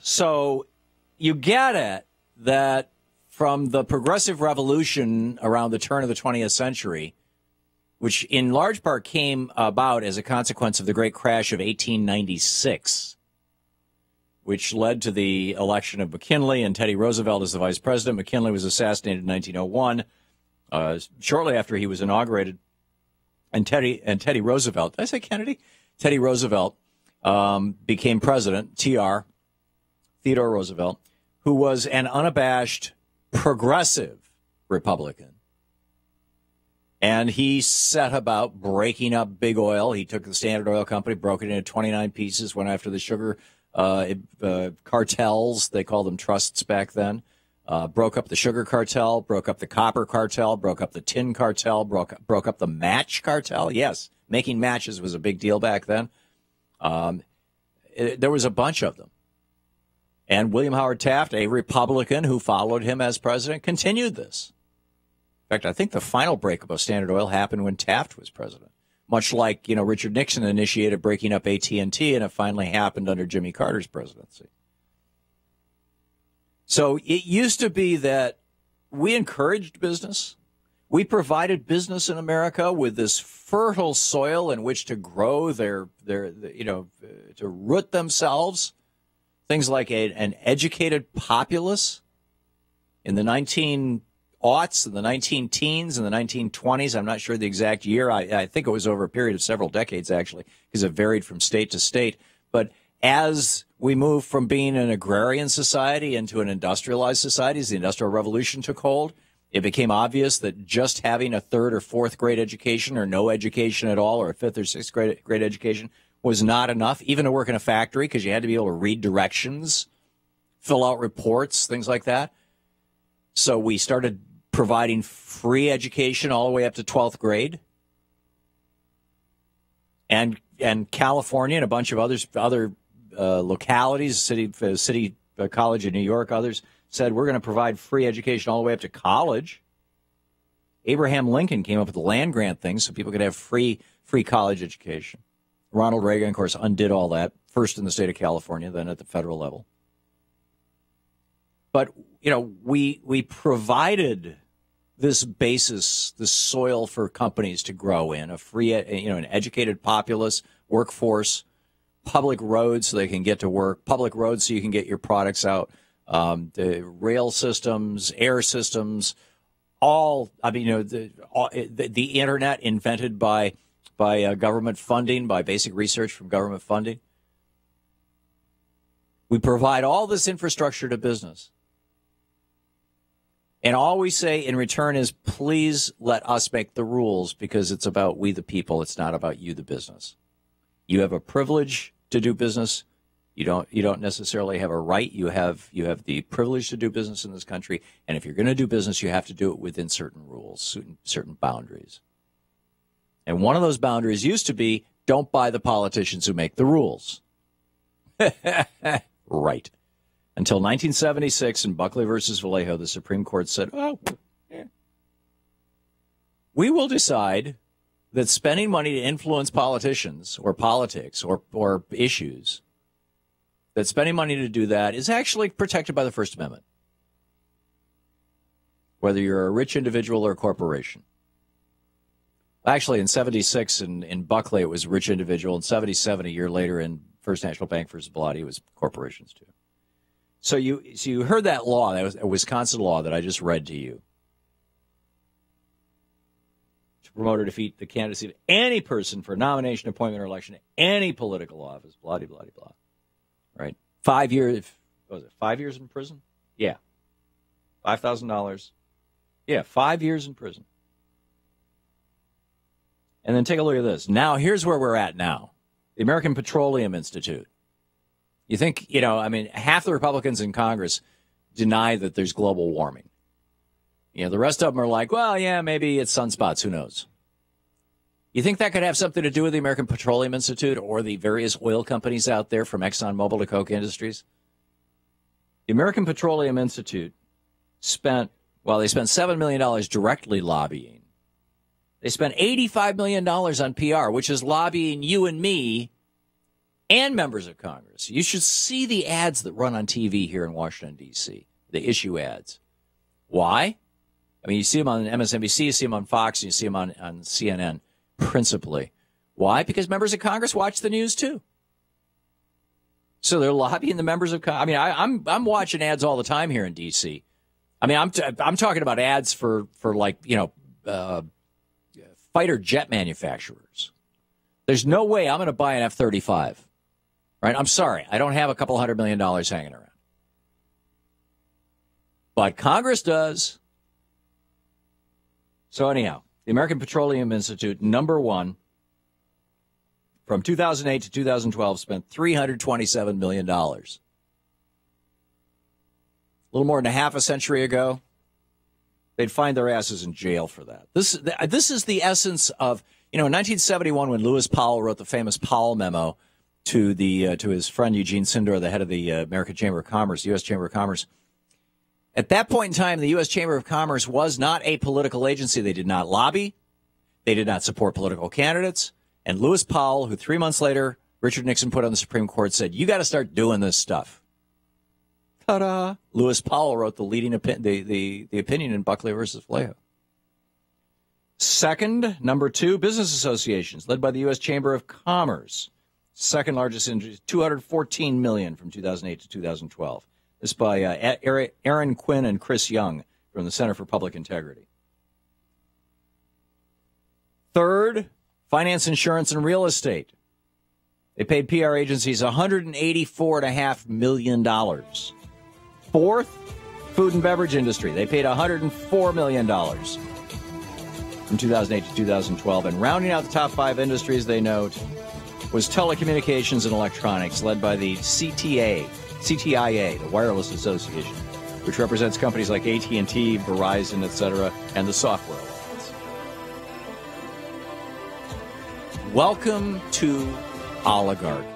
So you get it that from the progressive revolution around the turn of the 20th century, which in large part came about as a consequence of the great crash of 1896, which led to the election of McKinley and Teddy Roosevelt as the vice president. McKinley was assassinated in 1901, shortly after he was inaugurated. And Teddy Roosevelt, did I say Kennedy? Teddy Roosevelt became president, Theodore Roosevelt, who was an unabashed progressive Republican. And he set about breaking up big oil. He took the Standard Oil Company, broke it into 29 pieces, went after the sugar cartels. They called them trusts back then. Broke up the sugar cartel, broke up the copper cartel, broke up the tin cartel, broke up the match cartel. Yes, making matches was a big deal back then. There was a bunch of them. And William Howard Taft, a Republican who followed him as president, continued this. In fact, I think the final breakup of Standard Oil happened when Taft was president, much like, Richard Nixon initiated breaking up AT&T, and it finally happened under Jimmy Carter's presidency. So it used to be that we encouraged business. We provided business in America with this fertile soil in which to grow to root themselves. Things like an educated populace in the 19aughts, in the 19-teens, in the 1920s. I'm not sure the exact year. I think it was over a period of several decades, actually, because it varied from state to state. But as we moved from being an agrarian society into an industrialized society, as the Industrial Revolution took hold, it became obvious that just having a third or fourth grade education or no education at all, or a fifth or sixth grade education was not enough, even to work in a factory, because you had to be able to read directions, fill out reports, things like that. So we started providing free education all the way up to 12th grade. And California and a bunch of other localities, City College in New York, others, said we're going to provide free education all the way up to college. Abraham Lincoln came up with the land grant thing so people could have free college education. Ronald Reagan, of course, undid all that, first in the state of California, then at the federal level. But, we provided this basis, this soil for companies to grow in, a free, an educated populace, workforce, public roads so they can get to work, public roads so you can get your products out, the rail systems, air systems, the internet invented by government funding, by basic research from government funding. We provide all this infrastructure to business. And all we say in return is, please let us make the rules, because it's about we the people. It's not about you the business. You have a privilege to do business. You don't necessarily have a right. You have the privilege to do business in this country. And if you're going to do business, you have to do it within certain rules, certain boundaries. And one of those boundaries used to be, don't buy the politicians who make the rules. Right. Until 1976 in Buckley versus Vallejo, the Supreme Court said, we will decide that spending money to influence politicians or politics or issues, that spending money to do that is actually protected by the First Amendment, whether you're a rich individual or a corporation. Actually, in 76 in Buckley, it was a rich individual. In 77, a year later, in First National Bank versus Bilotti, it was corporations too. So you heard that law, that was a Wisconsin law that I just read to you, to promote or defeat the candidacy of any person for nomination, appointment, or election to any political office, blah, blah, blah, blah. Right? 5 years, what was it, 5 years in prison? Yeah. $5,000. Yeah, 5 years in prison. And then take a look at this. Now, here's where we're at now. The American Petroleum Institute. You think, half the Republicans in Congress deny that there's global warming. The rest of them are like, well, yeah, maybe it's sunspots. Who knows? You think that could have something to do with the American Petroleum Institute or the various oil companies out there, from ExxonMobil to Koch Industries? The American Petroleum Institute spent $7 million directly lobbying. They spent $85 million on PR, which is lobbying you and me and members of Congress. You should see the ads that run on TV here in Washington, D.C., the issue ads. Why? I mean, you see them on MSNBC, you see them on Fox, and you see them on CNN, principally. Why? Because members of Congress watch the news, too. So they're lobbying the members of Congress. I mean, I'm watching ads all the time here in D.C. I mean, I'm talking about ads for like, fighter jet manufacturers. There's no way I'm going to buy an F-35, right? I'm sorry. I don't have a couple $100 million hanging around. But Congress does. So anyhow, the American Petroleum Institute, number one, from 2008 to 2012, spent $327 million. A little more than a half a century ago, they'd find their asses in jail for that. This is the essence of, in 1971, when Lewis Powell wrote the famous Powell memo to his friend Eugene Sindor, the head of the American Chamber of Commerce, U.S. Chamber of Commerce. At that point in time, the U.S. Chamber of Commerce was not a political agency. They did not lobby. They did not support political candidates. And Lewis Powell, who 3 months later Richard Nixon put on the Supreme Court, said, you got to start doing this stuff. Ta-da! Lewis Powell wrote the leading the opinion in Buckley versus Vallejo. Second, number two, business associations, led by the U.S. Chamber of Commerce. Second largest industry, $214 million from 2008 to 2012. This by Aaron Quinn and Chris Young from the Center for Public Integrity. Third, finance, insurance, and real estate. They paid PR agencies $184.5 million. Fourth, food and beverage industry. They paid $104 million from 2008 to 2012. And rounding out the top five industries, they note, was telecommunications and electronics, led by the CTIA, the Wireless Association, which represents companies like AT&T, Verizon, etc., and the Software Alliance. Welcome to oligarchy.